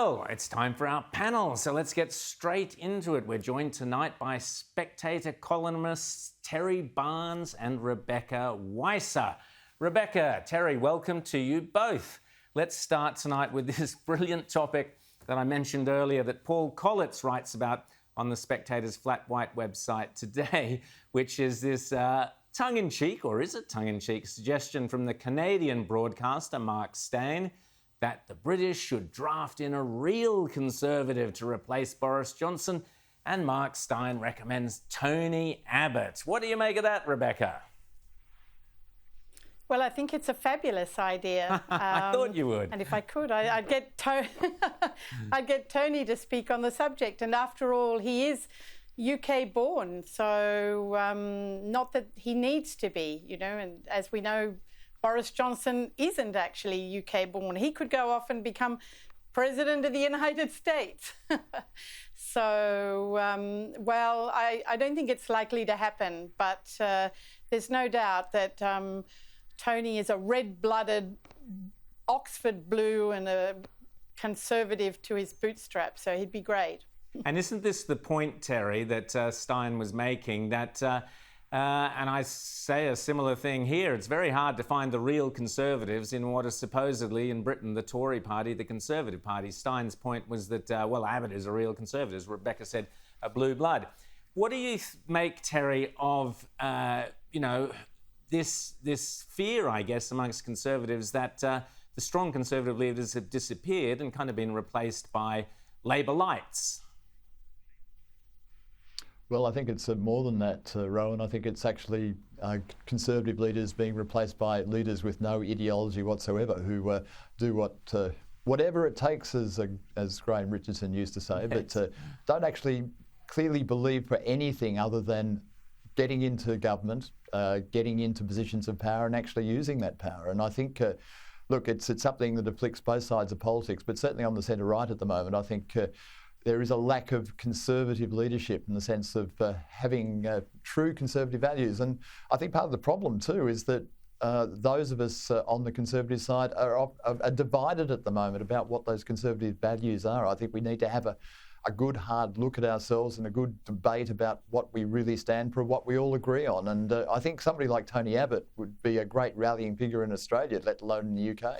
Well, it's time for our panel, so let's get straight into it. We're joined tonight by Spectator columnists Terry Barnes and Rebecca Weisser. Rebecca, Terry, welcome to you both. Let's start tonight with this brilliant topic that I mentioned earlier that Paul Collitz writes about on the Spectator's Flat White website today, which is this tongue-in-cheek, or is it tongue-in-cheek, suggestion from the Canadian broadcaster Mark Steyn that the British should draft in a real Conservative to replace Boris Johnson, and Mark Steyn recommends Tony Abbott. What do you make of that, Rebecca? Well, I think it's a fabulous idea. I thought you would. And if I could, I'd get Tony to speak on the subject. And after all, he is UK born, so not that he needs to be, you know, and as we know, Boris Johnson isn't actually UK born. He could go off and become President of the United States. So, well, I don't think it's likely to happen, but there's no doubt that Tony is a red-blooded Oxford blue and a Conservative to his bootstraps, so he'd be great. And isn't this the point, Terry, that Steyn was making, that, and I say a similar thing here, it's very hard to find the real Conservatives in what is supposedly, in Britain, the Tory party, the Conservative party. Steyn's point was that, well, Abbott is a real Conservative, as Rebecca said, a blue blood. What do you make, Terry, of, you know, this fear, I guess, amongst Conservatives that the strong Conservative leaders have disappeared and kind of been replaced by Labor lights? Well, I think it's more than that, Rowan. I think it's actually Conservative leaders being replaced by leaders with no ideology whatsoever, who do whatever it takes, as Graham Richardson used to say, but don't actually clearly believe for anything other than getting into government, getting into positions of power and actually using that power. And I think, look, it's something that afflicts both sides of politics, but certainly on the centre-right at the moment, I think there is a lack of Conservative leadership in the sense of having true Conservative values. And I think part of the problem too is that those of us on the Conservative side are divided at the moment about what those Conservative values are. I think we need to have a good hard look at ourselves and a good debate about what we really stand for, what we all agree on. And I think somebody like Tony Abbott would be a great rallying figure in Australia, let alone in the UK.